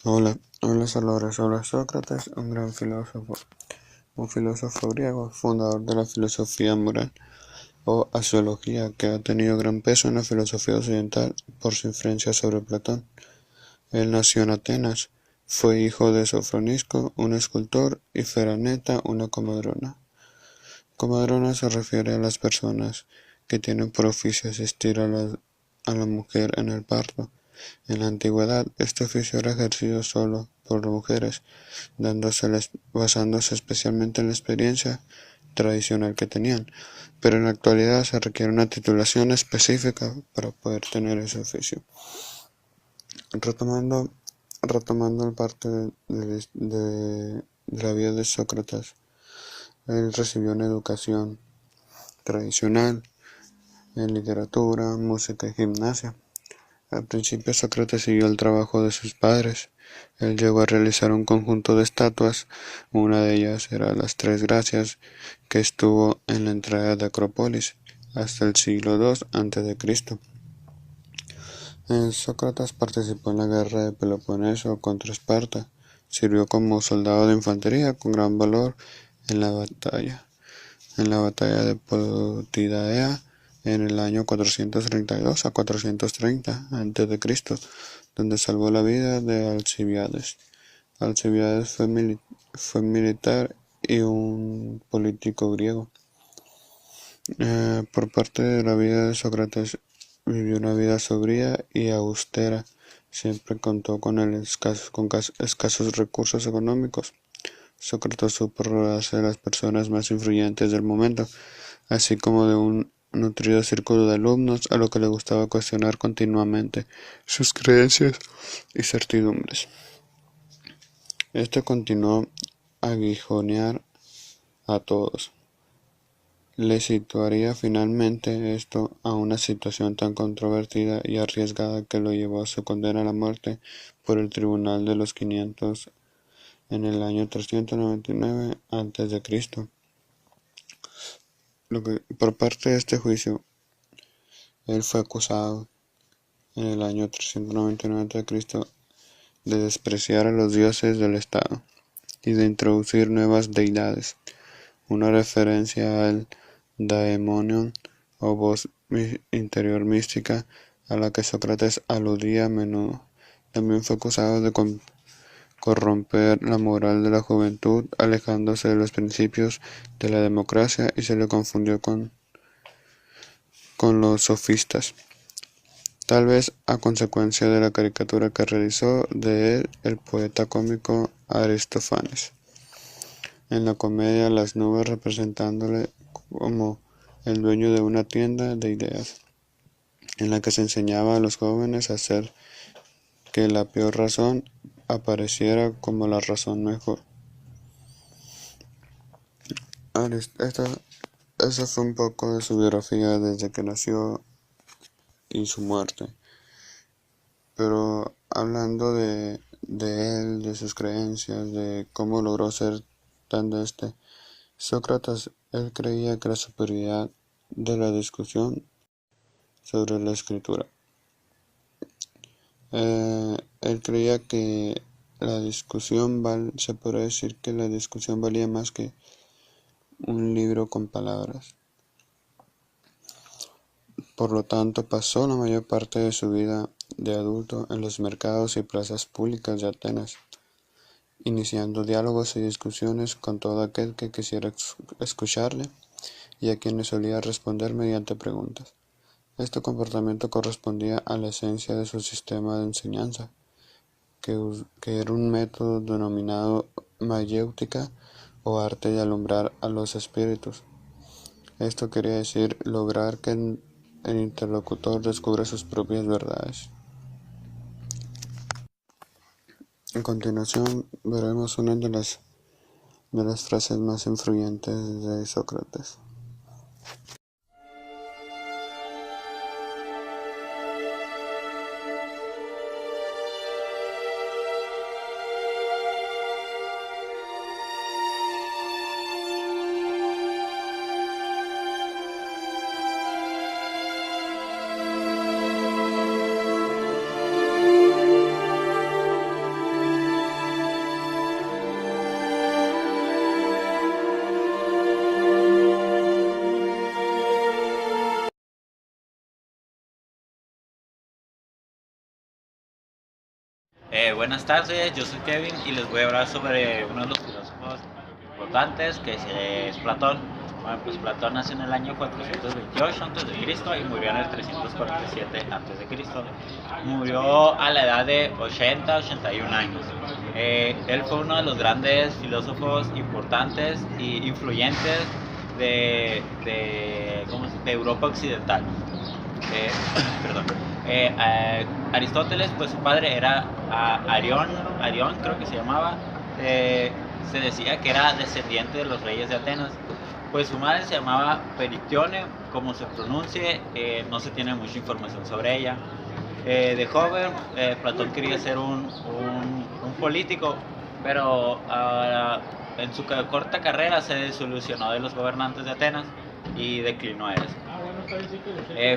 Hola, hola Salvador, sobre Sócrates, un filósofo griego, fundador de la filosofía moral o axiología, que ha tenido gran peso en la filosofía occidental por su influencia sobre Platón. Él nació en Atenas, fue hijo de Sofronisco, un escultor, y Feraneta, una comadrona. Comadrona se refiere a las personas que tienen por oficio asistir a la mujer en el parto. En la antigüedad, este oficio era ejercido solo por mujeres, basándose especialmente en la experiencia tradicional que tenían, pero en la actualidad se requiere una titulación específica para poder tener ese oficio. Retomando, retomando el parte de la vida de Sócrates, él recibió una educación tradicional en literatura, música y gimnasia. Al principio Sócrates siguió el trabajo de sus padres. Él llegó a realizar un conjunto de estatuas, una de ellas era las Tres Gracias, que estuvo en la entrada de Acrópolis hasta el siglo II a.C. Sócrates participó en la guerra de Peloponeso contra Esparta. Sirvió como soldado de infantería con gran valor en la batalla. En la batalla de Potidaea en el año 432 a 430 a.C., donde salvó la vida de Alcibíades. Alcibíades fue militar y un político griego. Por parte de la vida de Sócrates, vivió una vida sobria y austera. Siempre contó con escasos recursos económicos. Sócrates supo rodearse de las personas más influyentes del momento, así como de un nutrido círculo de alumnos a lo que le gustaba cuestionar continuamente sus creencias y certidumbres. Esto continuó a aguijonear a todos. Le situaría finalmente esto a una situación tan controvertida y arriesgada que lo llevó a su condena a la muerte por el Tribunal de los 500 en el año 399 a.C. Por parte de este juicio, él fue acusado en el año 399 a.C. de despreciar a los dioses del Estado y de introducir nuevas deidades, una referencia al daemonion o voz interior mística a la que Sócrates aludía a menudo. También fue acusado de corromper la moral de la juventud, alejándose de los principios de la democracia, y se le confundió con los sofistas, tal vez a consecuencia de la caricatura que realizó de él el poeta cómico Aristófanes en la comedia Las nubes, representándole como el dueño de una tienda de ideas, en la que se enseñaba a los jóvenes a hacer que la peor razón apareciera como la razón mejor. Esa fue un poco de su biografía desde que nació y su muerte. Pero hablando de él, de sus creencias, de cómo logró ser tan Sócrates, él creía que la superioridad de la discusión sobre la escritura. Él creía que se podría decir que la discusión valía más que un libro con palabras. Por lo tanto, pasó la mayor parte de su vida de adulto en los mercados y plazas públicas de Atenas, iniciando diálogos y discusiones con todo aquel que quisiera escucharle y a quienes solía responder mediante preguntas. Este comportamiento correspondía a la esencia de su sistema de enseñanza, que era un método denominado mayéutica o arte de alumbrar a los espíritus. Esto quería decir lograr que el interlocutor descubra sus propias verdades. A continuación veremos una de las frases más influyentes de Sócrates. Buenas tardes, yo soy Kevin y les voy a hablar sobre uno de los filósofos importantes que es Platón. Bueno, pues Platón nació en el año 428 a.C. y murió en el 347 a.C. Murió a la edad de 81 años. Él fue uno de los grandes filósofos importantes e influyentes de Europa Occidental. Eh, perdón. Aristóteles, pues su padre era Arión creo que se llamaba. Se decía que era descendiente de los reyes de Atenas. Pues su madre se llamaba Perictione, como se pronuncie, no se tiene mucha información sobre ella. De joven, Platón quería ser un político, pero en su corta carrera se desilusionó de los gobernantes de Atenas y declinó a eso.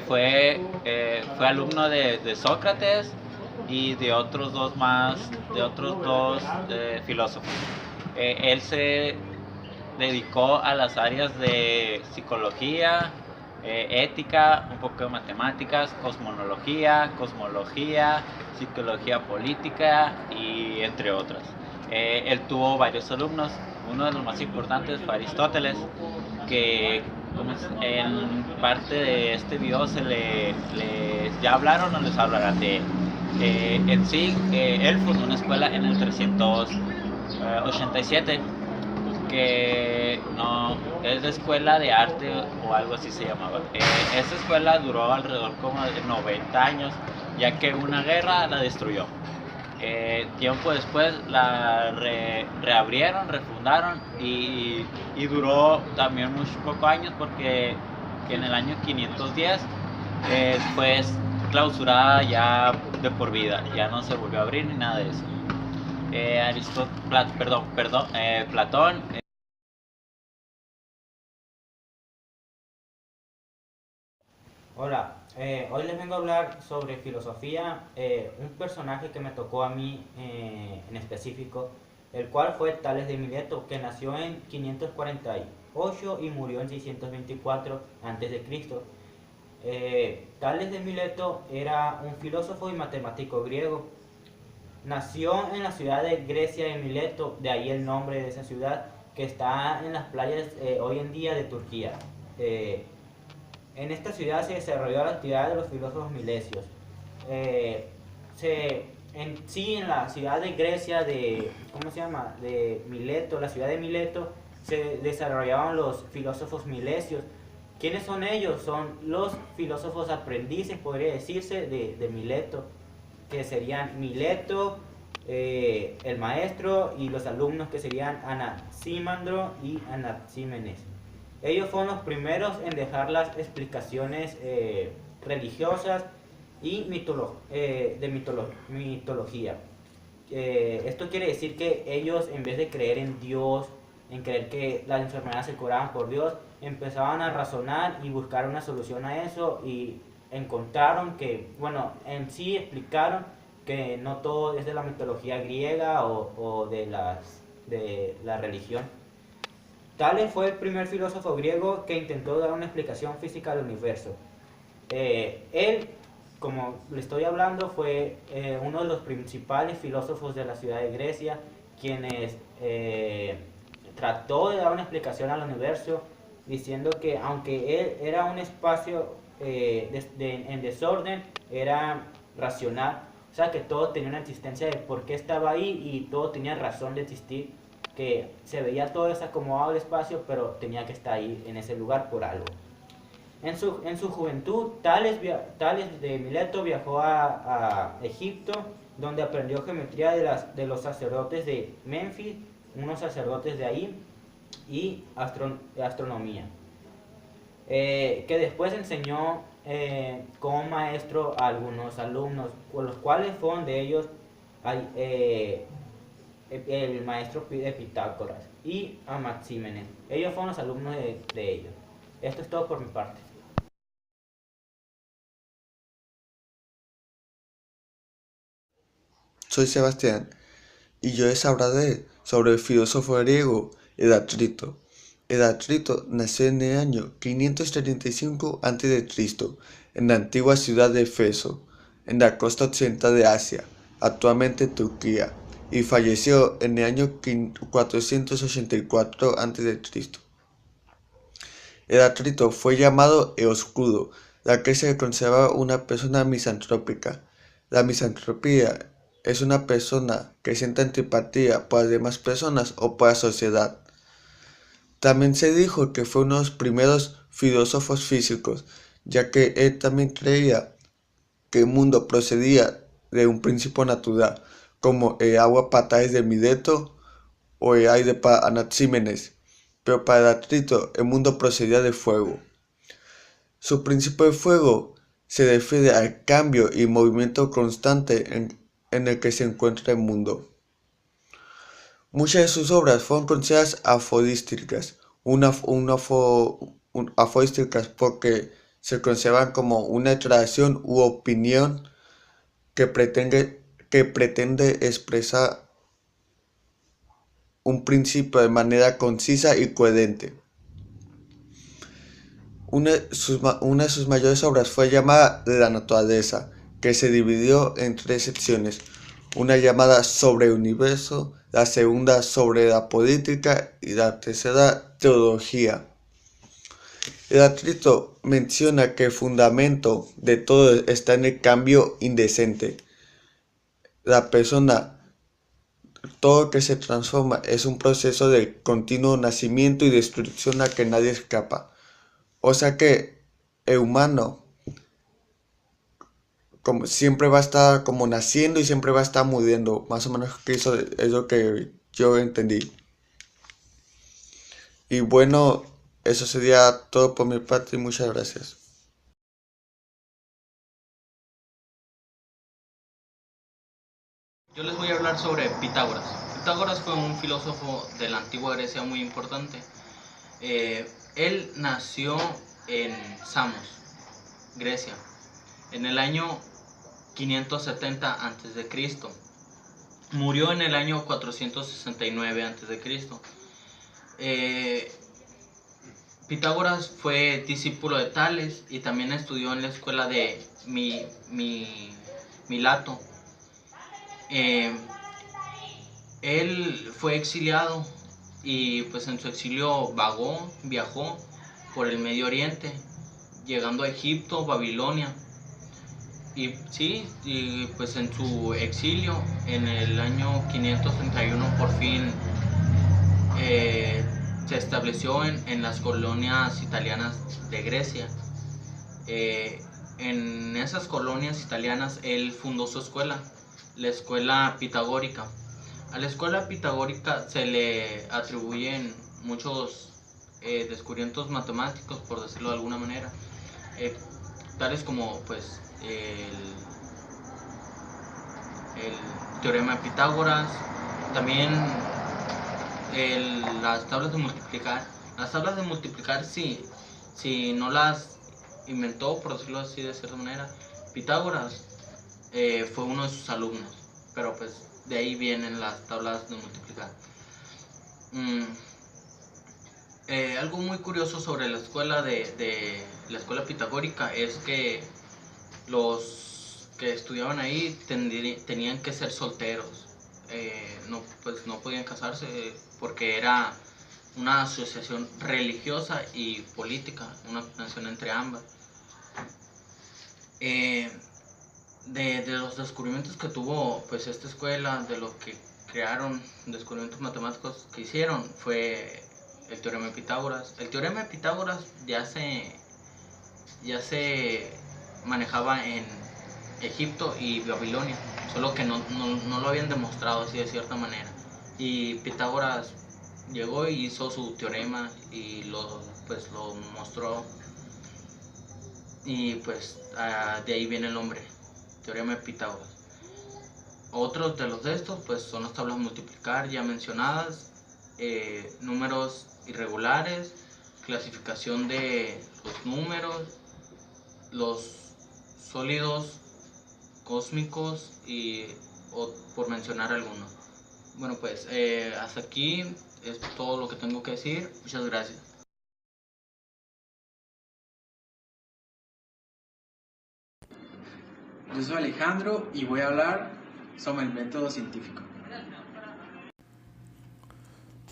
Fue alumno de Sócrates y de otros dos filósofos. Él se dedicó a las áreas de psicología, ética, un poco de matemáticas, cosmología, psicología política y entre otras. Él tuvo varios alumnos. Uno de los más importantes fue Aristóteles, que en parte de este video ya hablaron o les hablarán de él. En sí, él fundó una escuela en el 387 que no es la escuela de arte o algo así se llamaba. Esta escuela duró alrededor como de 90 años, ya que una guerra la destruyó. Tiempo después la reabrieron, refundaron y duró también muy pocos años porque en el año 510 fue clausurada ya de por vida, ya no se volvió a abrir ni nada de eso. Platón. Hola, hoy les vengo a hablar sobre filosofía, un personaje que me tocó a mí en específico, el cual fue Tales de Mileto, que nació en 548 y murió en 624 a.C. Tales de Mileto era un filósofo y matemático griego. Nació en la ciudad de Grecia de Mileto, de ahí el nombre de esa ciudad, que está en las playas hoy en día de Turquía. En esta ciudad se desarrolló la actividad de los filósofos milesios. En la ciudad de Grecia, de Mileto, la ciudad de Mileto, se desarrollaban los filósofos milesios. ¿Quiénes son ellos? Son los filósofos aprendices, podría decirse, de Mileto, que serían Mileto, el maestro, y los alumnos, que serían Anaximandro y Anaxímenes. Ellos fueron los primeros en dejar las explicaciones religiosas y mitología. Esto quiere decir que ellos, en vez de creer en Dios, en creer que las enfermedades se curaban por Dios, empezaban a razonar y buscar una solución a eso, y encontraron en sí explicaron que no todo es de la mitología griega o de la religión. Tales fue el primer filósofo griego que intentó dar una explicación física del universo. Él, como le estoy hablando, fue uno de los principales filósofos de la ciudad de Grecia, quienes trató de dar una explicación al universo, diciendo que aunque él era un espacio en desorden, era racional. O sea, que todo tenía una existencia de por qué estaba ahí y todo tenía razón de existir, que se veía todo desacomodado el espacio, pero tenía que estar ahí en ese lugar por algo. En su juventud, Tales de Mileto viajó a Egipto, donde aprendió geometría de los sacerdotes de Menfis, unos sacerdotes de ahí, y astronomía, que después enseñó como maestro a algunos alumnos, con los cuales fueron de ellos el maestro de Pitágoras y Anaxímenes. Ellos fueron los alumnos de ellos. Esto es todo por mi parte. Soy Sebastián y yo les hablaré sobre el filósofo griego Heráclito. Heráclito nació en el año 535 a.C. en la antigua ciudad de Éfeso, en la costa occidental de Asia. actualmente Turquía, y falleció en el año 484 a.C. Heráclito fue llamado el Oscuro, ya que se consideraba una persona misantrópica. La misantropía es una persona que siente antipatía por las demás personas o por la sociedad. También se dijo que fue uno de los primeros filósofos físicos, ya que él también creía que el mundo procedía de un principio natural, como el agua para través de Mileto o el aire para Anaxímenes, pero para Heráclito el mundo procedía de fuego. Su principio de fuego se refiere al cambio y movimiento constante en el que se encuentra el mundo. Muchas de sus obras fueron consideradas aforísticas, aforísticas porque se consideran como una declaración u opinión que pretende expresar un principio de manera concisa y coherente. Una de sus mayores obras fue llamada La naturaleza, que se dividió en tres secciones, una llamada Sobre el universo, la segunda Sobre la política y la tercera Teología. Heráclito menciona que el fundamento de todo está en el cambio indecente. La persona, todo que se transforma, es un proceso de continuo nacimiento y destrucción a que nadie escapa. O sea que el humano como siempre va a estar como naciendo y siempre va a estar muriendo. Más o menos que eso es lo que yo entendí. Y bueno, eso sería todo por mi parte y muchas gracias. Yo les voy a hablar sobre Pitágoras. Pitágoras fue un filósofo de la antigua Grecia muy importante. Él nació en Samos, Grecia, en el año 570 a.C. Murió en el año 469 a.C. Pitágoras fue discípulo de Tales y también estudió en la escuela de Milato. Él fue exiliado y pues en su exilio viajó por el Medio Oriente, llegando a Egipto, Babilonia. Y sí, y pues en su exilio, en el año 531 por fin se estableció en las colonias italianas de Grecia. En esas colonias italianas él fundó su escuela, la escuela pitagórica. A la escuela pitagórica se le atribuyen muchos descubrimientos matemáticos, por decirlo de alguna manera, tales como pues el teorema de Pitágoras, también las tablas de multiplicar. Las tablas de multiplicar, si no las inventó, por decirlo así de cierta manera, Pitágoras, fue uno de sus alumnos, pero pues de ahí vienen las tablas de multiplicar. Algo muy curioso sobre la escuela de la escuela pitagórica es que los que estudiaban ahí tenían que ser solteros. No podían casarse porque era una asociación religiosa y política, una conexión entre ambas. De los descubrimientos que tuvo pues esta escuela, de lo que crearon, descubrimientos matemáticos que hicieron, fue el teorema de Pitágoras. El teorema de Pitágoras ya se manejaba en Egipto y Babilonia, solo que no lo habían demostrado así de cierta manera. Y Pitágoras llegó y hizo su teorema y lo mostró, y pues de ahí viene el nombre, teorema de Pitágoras. Otros de los de estos pues son las tablas de multiplicar ya mencionadas, números irregulares, clasificación de los números, los sólidos cósmicos por mencionar algunos. Bueno, pues hasta aquí es todo lo que tengo que decir. Muchas gracias. Yo soy Alejandro y voy a hablar sobre el método científico.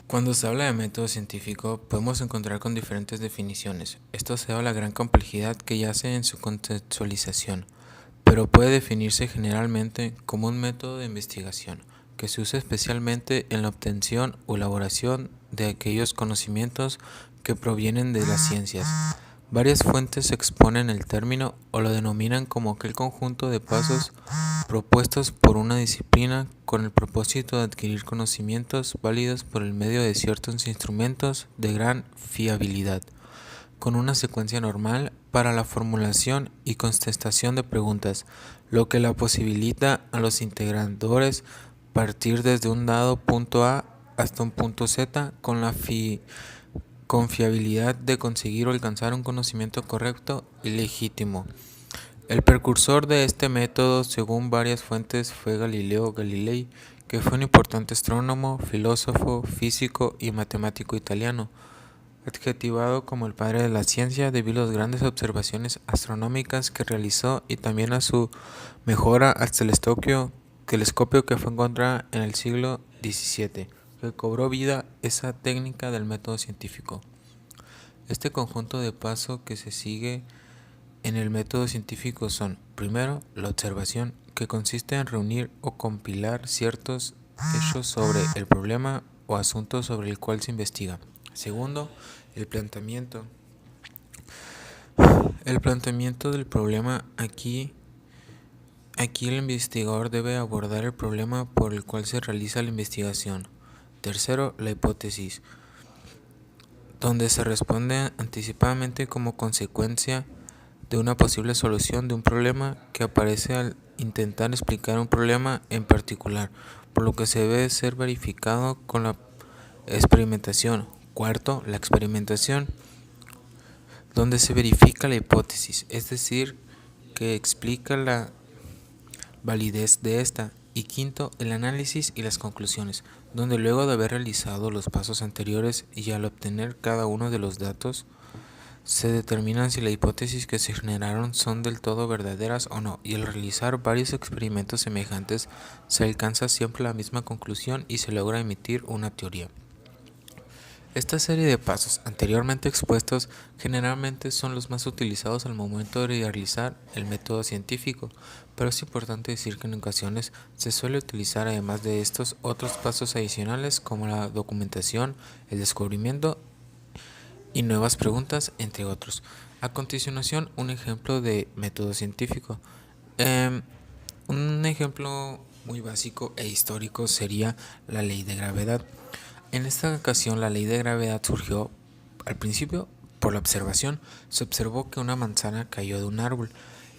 Cuando se habla de método científico, podemos encontrar con diferentes definiciones. Esto se debe a la gran complejidad que yace en su contextualización, pero puede definirse generalmente como un método de investigación que se usa especialmente en la obtención o elaboración de aquellos conocimientos que provienen de las ciencias. Varias fuentes exponen el término o lo denominan como aquel conjunto de pasos propuestos por una disciplina con el propósito de adquirir conocimientos válidos por el medio de ciertos instrumentos de gran fiabilidad, con una secuencia normal para la formulación y contestación de preguntas, lo que la posibilita a los integradores partir desde un dado punto A hasta un punto Z con la fiabilidad de conseguir o alcanzar un conocimiento correcto y legítimo. El precursor de este método, según varias fuentes, fue Galileo Galilei, que fue un importante astrónomo, filósofo, físico y matemático italiano, adjetivado como el padre de la ciencia debido a las grandes observaciones astronómicas que realizó y también a su mejora al telescopio que fue encontrado en el siglo XVII, que cobró vida esa técnica del método científico. Este conjunto de pasos que se sigue en el método científico son, primero, la observación, que consiste en reunir o compilar ciertos hechos sobre el problema o asunto sobre el cual se investiga. Segundo, el planteamiento. El planteamiento del problema aquí el investigador debe abordar el problema por el cual se realiza la investigación. Tercero, la hipótesis, donde se responde anticipadamente como consecuencia de una posible solución de un problema que aparece al intentar explicar un problema en particular, por lo que se debe ser verificado con la experimentación. Cuarto, la experimentación, donde se verifica la hipótesis, es decir, que explica la validez de esta. Y quinto, el análisis y las conclusiones, donde luego de haber realizado los pasos anteriores y al obtener cada uno de los datos, se determinan si las hipótesis que se generaron son del todo verdaderas o no, y al realizar varios experimentos semejantes se alcanza siempre la misma conclusión y se logra emitir una teoría. Esta serie de pasos anteriormente expuestos generalmente son los más utilizados al momento de realizar el método científico, pero es importante decir que en ocasiones se suele utilizar además de estos otros pasos adicionales como la documentación, el descubrimiento y nuevas preguntas, entre otros. A continuación, un ejemplo de método científico. Un ejemplo muy básico e histórico sería la ley de gravedad. En esta ocasión, la ley de gravedad surgió al principio por la observación. Se observó que una manzana cayó de un árbol.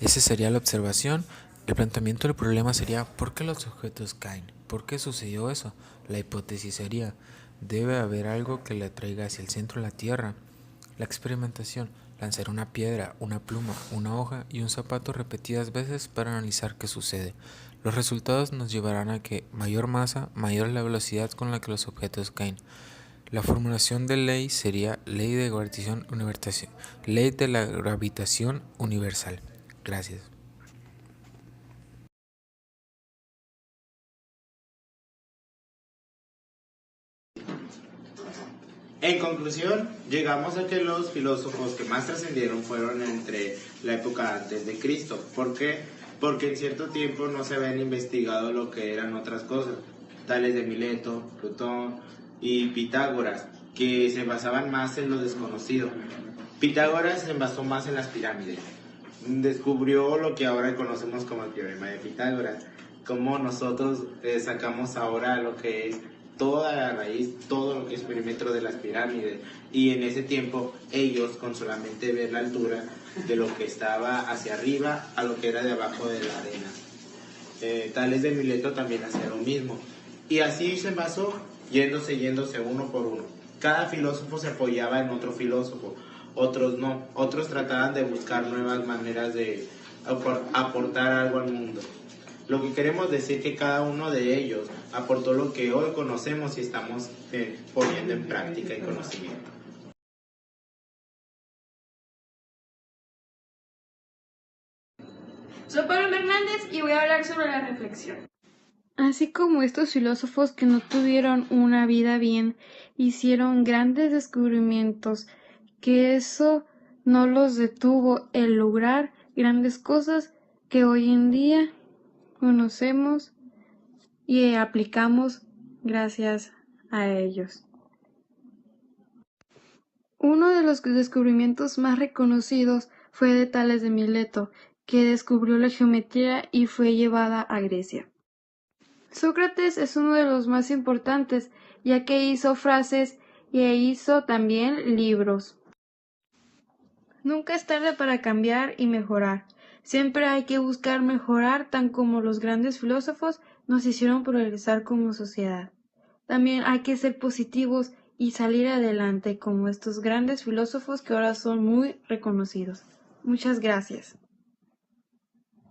Esa sería la observación. El planteamiento del problema sería ¿por qué los objetos caen? ¿Por qué sucedió eso? La hipótesis sería debe haber algo que le atraiga hacia el centro de la Tierra. La experimentación, lanzar una piedra, una pluma, una hoja y un zapato repetidas veces para analizar qué sucede. Los resultados nos llevarán a que mayor masa, mayor es la velocidad con la que los objetos caen. La formulación de ley sería ley de la gravitación universal. Gracias. En conclusión, llegamos a que los filósofos que más trascendieron fueron entre la época antes de Cristo. ¿Por qué? Porque en cierto tiempo no se habían investigado lo que eran otras cosas, tales de Mileto, Plutón y Pitágoras, que se basaban más en lo desconocido. Pitágoras se basó más en las pirámides. Descubrió lo que ahora conocemos como el teorema de Pitágoras, como nosotros sacamos ahora lo que es toda la raíz, todo lo que es perímetro de las pirámides, y en ese tiempo ellos con solamente ver la altura de lo que estaba hacia arriba a lo que era de abajo de la arena. Tales de Mileto también hacía lo mismo, y así se basó, yéndose uno por uno. Cada filósofo se apoyaba en otro filósofo, otros no, otros trataban de buscar nuevas maneras de aportar algo al mundo. Lo que queremos decir que cada uno de ellos aportó lo que hoy conocemos y estamos poniendo en práctica y conocimiento. Soy Pablo Hernández y voy a hablar sobre la reflexión. Así como estos filósofos que no tuvieron una vida bien, hicieron grandes descubrimientos, que eso no los detuvo el lograr grandes cosas que hoy en día conocemos y aplicamos gracias a ellos. Uno de los descubrimientos más reconocidos fue de Tales de Mileto, que descubrió la geometría y fue llevada a Grecia. Sócrates es uno de los más importantes, ya que hizo frases e hizo también libros. Nunca es tarde para cambiar y mejorar. Siempre hay que buscar mejorar, tan como los grandes filósofos nos hicieron progresar como sociedad. También hay que ser positivos y salir adelante como estos grandes filósofos que ahora son muy reconocidos. Muchas gracias.